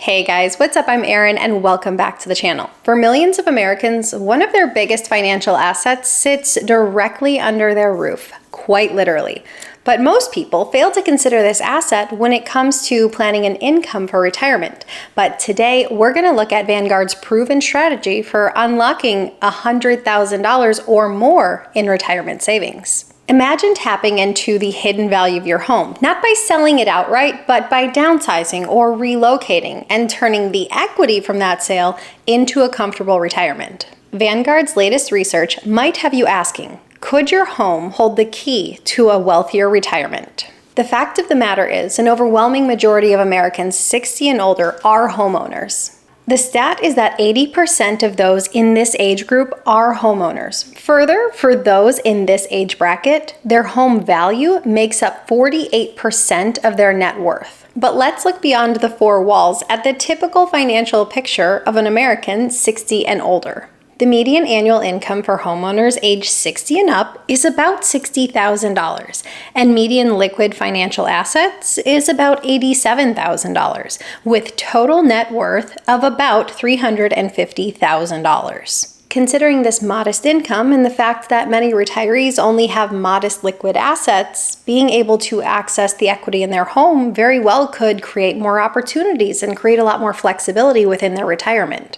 Hey guys, what's up? I'm Erin and welcome back to the channel. For millions of Americans, one of their biggest financial assets sits directly under their roof, quite literally. But most people fail to consider this asset when it comes to planning an income for retirement. But today, we're going to look at Vanguard's proven strategy for unlocking $100,000 or more in retirement savings. Imagine tapping into the hidden value of your home, not by selling it outright, but by downsizing or relocating and turning the equity from that sale into a comfortable retirement. Vanguard's latest research might have you asking, could your home hold the key to a wealthier retirement? The fact of the matter is, an overwhelming majority of Americans 60 and older are homeowners. The stat is that 80% of those in this age group are homeowners. Further, for those in this age bracket, their home value makes up 48% of their net worth. But let's look beyond the four walls at the typical financial picture of an American 60 and older. The median annual income for homeowners age 60 and up is about $60,000, and median liquid financial assets is about $87,000, with total net worth of about $350,000. Considering this modest income and the fact that many retirees only have modest liquid assets, being able to access the equity in their home very well could create more opportunities and create a lot more flexibility within their retirement.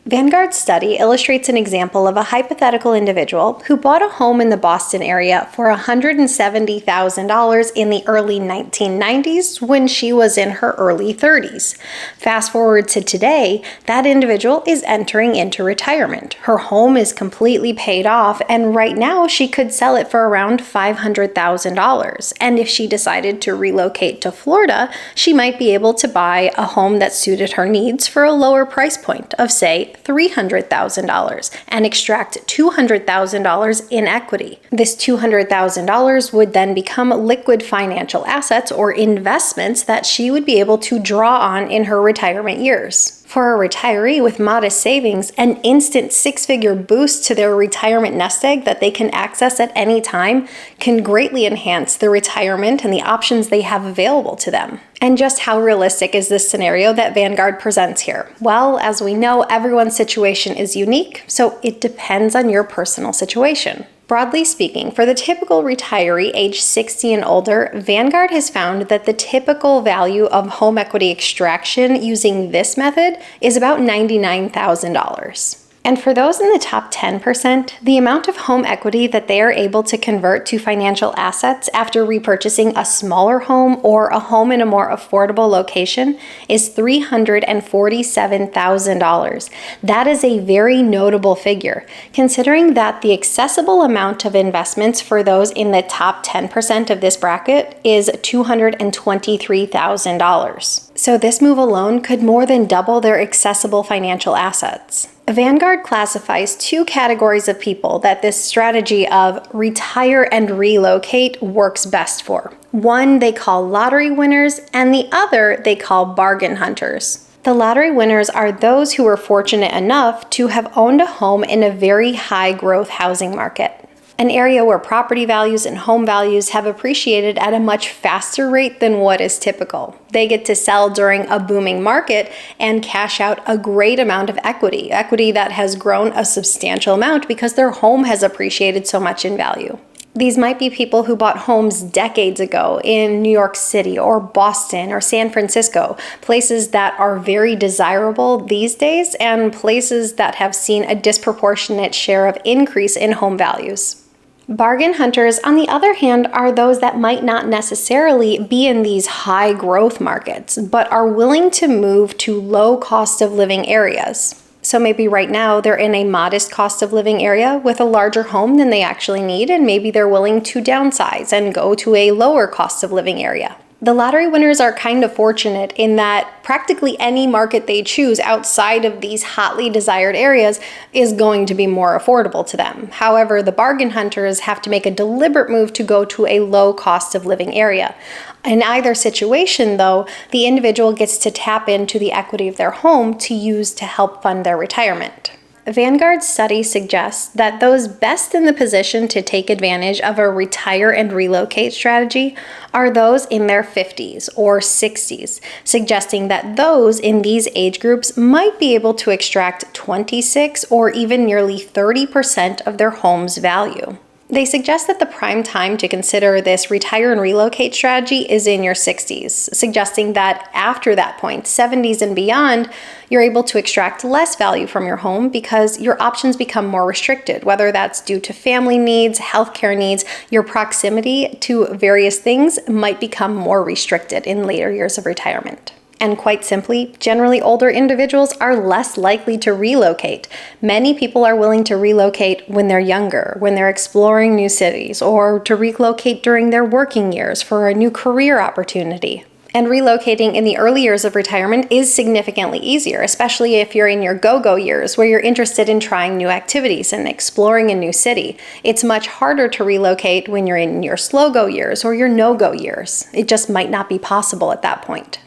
Vanguard's study illustrates an example of a hypothetical individual who bought a home in the Boston area for $170,000 in the early 1990s when she was in her early 30s. Fast forward to today, that individual is entering into retirement. Her home is completely paid off, and right now she could sell it for around $500,000. And if she decided to relocate to Florida, she might be able to buy a home that suited her needs for a lower price point of, say, $300,000 and extract $200,000 in equity. This $200,000 would then become liquid financial assets or investments that she would be able to draw on in her retirement years. For a retiree with modest savings, an instant six-figure boost to their retirement nest egg that they can access at any time can greatly enhance the retirement and the options they have available to them. And just how realistic is this scenario that Vanguard presents here? Well, as we know, everyone's situation is unique, so it depends on your personal situation. Broadly speaking, for the typical retiree age 60 and older, Vanguard has found that the typical value of home equity extraction using this method is about $99,000. And for those in the top 10%, the amount of home equity that they are able to convert to financial assets after repurchasing a smaller home or a home in a more affordable location is $347,000. That is a very notable figure, considering that the accessible amount of investments for those in the top 10% of this bracket is $223,000. So this move alone could more than double their accessible financial assets. Vanguard classifies two categories of people that this strategy of retire and relocate works best for. One they call lottery winners, and the other they call bargain hunters. The lottery winners are those who were fortunate enough to have owned a home in a very high growth housing market, an area where property values and home values have appreciated at a much faster rate than what is typical. They get to sell during a booming market and cash out a great amount of equity that has grown a substantial amount because their home has appreciated so much in value. These might be people who bought homes decades ago in New York City or Boston or San Francisco, places that are very desirable these days and places that have seen a disproportionate share of increase in home values. Bargain hunters, on the other hand, are those that might not necessarily be in these high growth markets, but are willing to move to low cost of living areas. So maybe right now they're in a modest cost of living area with a larger home than they actually need, and maybe they're willing to downsize and go to a lower cost of living area. The lottery winners are kind of fortunate in that practically any market they choose outside of these hotly desired areas is going to be more affordable to them. However, the bargain hunters have to make a deliberate move to go to a low cost of living area. In either situation, though, the individual gets to tap into the equity of their home to use to help fund their retirement. Vanguard's study suggests that those best in the position to take advantage of a retire and relocate strategy are those in their 50s or 60s, suggesting that those in these age groups might be able to extract 26 or even nearly 30% of their home's value. They suggest that the prime time to consider this retire and relocate strategy is in your 60s, suggesting that after that point, 70s and beyond, you're able to extract less value from your home because your options become more restricted, whether that's due to family needs, healthcare needs, your proximity to various things might become more restricted in later years of retirement. And quite simply, generally older individuals are less likely to relocate. Many people are willing to relocate when they're younger, when they're exploring new cities, or to relocate during their working years for a new career opportunity. And relocating in the early years of retirement is significantly easier, especially if you're in your go-go years where you're interested in trying new activities and exploring a new city. It's much harder to relocate when you're in your slow-go years or your no-go years. It just might not be possible at that point.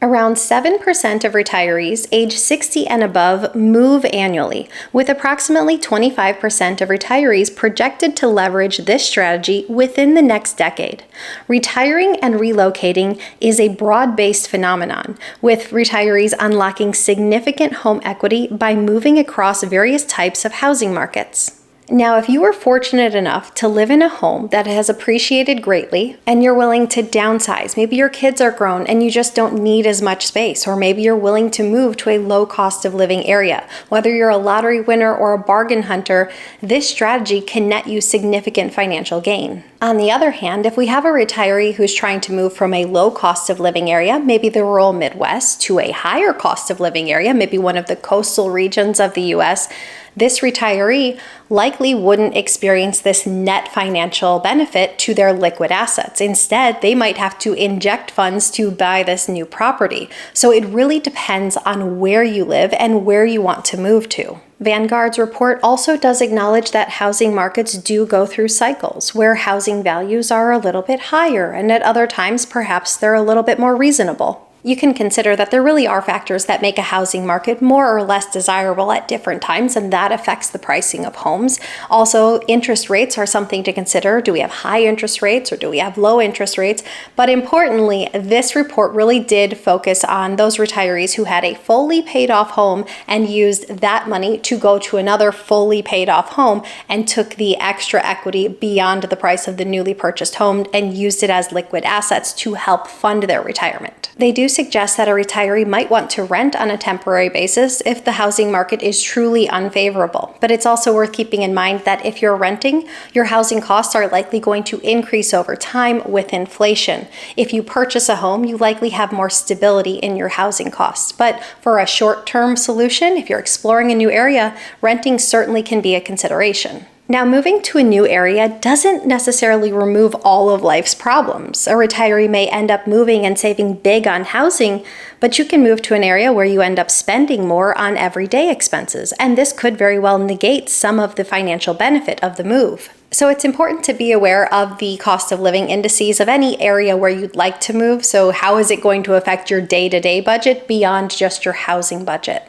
Around 7% of retirees age 60 and above move annually, with approximately 25% of retirees projected to leverage this strategy within the next decade. Retiring and relocating is a broad-based phenomenon, with retirees unlocking significant home equity by moving across various types of housing markets. Now, if you were fortunate enough to live in a home that has appreciated greatly and you're willing to downsize, maybe your kids are grown and you just don't need as much space, or maybe you're willing to move to a low cost of living area. Whether you're a lottery winner or a bargain hunter, this strategy can net you significant financial gain. On the other hand, if we have a retiree who's trying to move from a low cost of living area, maybe the rural Midwest, to a higher cost of living area, maybe one of the coastal regions of the US, this retiree likely wouldn't experience this net financial benefit to their liquid assets. Instead, they might have to inject funds to buy this new property. So it really depends on where you live and where you want to move to. Vanguard's report also does acknowledge that housing markets do go through cycles where housing values are a little bit higher, and at other times perhaps they're a little bit more reasonable. You can consider that there really are factors that make a housing market more or less desirable at different times, and that affects the pricing of homes. Also, interest rates are something to consider. Do we have high interest rates or do we have low interest rates? But importantly, this report really did focus on those retirees who had a fully paid off home and used that money to go to another fully paid off home and took the extra equity beyond the price of the newly purchased home and used it as liquid assets to help fund their retirement. They do suggest that a retiree might want to rent on a temporary basis if the housing market is truly unfavorable. But it's also worth keeping in mind that if you're renting, your housing costs are likely going to increase over time with inflation. If you purchase a home, you likely have more stability in your housing costs. But for a short-term solution, if you're exploring a new area, renting certainly can be a consideration. Now, moving to a new area doesn't necessarily remove all of life's problems. A retiree may end up moving and saving big on housing, but you can move to an area where you end up spending more on everyday expenses, and this could very well negate some of the financial benefit of the move. So it's important to be aware of the cost of living indices of any area where you'd like to move. So how is it going to affect your day-to-day budget beyond just your housing budget?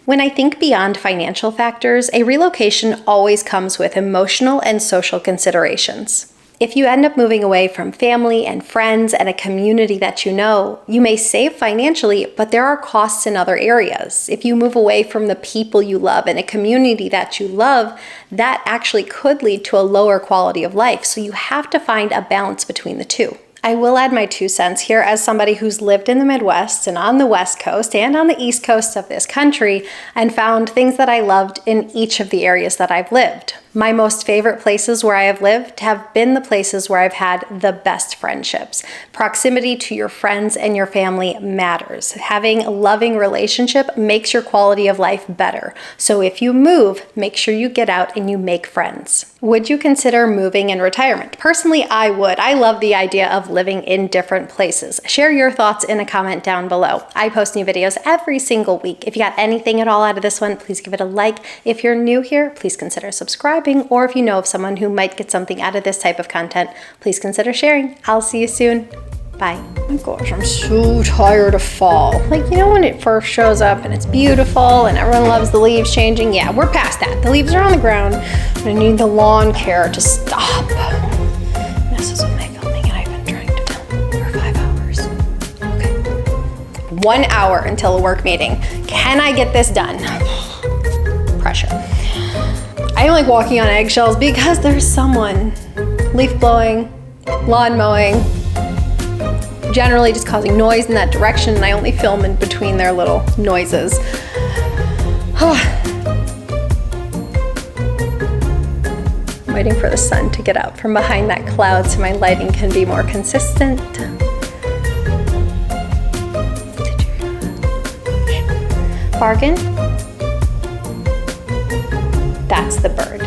When I think beyond financial factors, a relocation always comes with emotional and social considerations. If you end up moving away from family and friends and a community that you know, you may save financially, but there are costs in other areas. If you move away from the people you love and a community that you love, that actually could lead to a lower quality of life. So you have to find a balance between the two. I will add my 2 cents here as somebody who's lived in the Midwest and on the West Coast and on the East Coast of this country and found things that I loved in each of the areas that I've lived. My most favorite places where I have lived have been the places where I've had the best friendships. Proximity to your friends and your family matters. Having a loving relationship makes your quality of life better. So if you move, make sure you get out and you make friends. Would you consider moving in retirement? Personally, I would. I love the idea of living in different places. Share your thoughts in a comment down below. I post new videos every single week. If you got anything at all out of this one, please give it a like. If you're new here, please consider subscribing. Or if you know of someone who might get something out of this type of content, please consider sharing. I'll see you soon. Bye. Oh my gosh, I'm so tired of fall. Like, you know when it first shows up and it's beautiful and everyone loves the leaves changing? Yeah, we're past that. The leaves are on the ground, but I need the lawn care to stop. Messes with my filming, and I've been trying to film for 5 hours. Okay. 1 hour until a work meeting. Can I get this done? Pressure. I don't like walking on eggshells because there's someone leaf blowing, lawn mowing, generally just causing noise in that direction, and I only film in between their little noises. I'm waiting for the sun to get out from behind that cloud so my lighting can be more consistent. Bargain? That's the bird.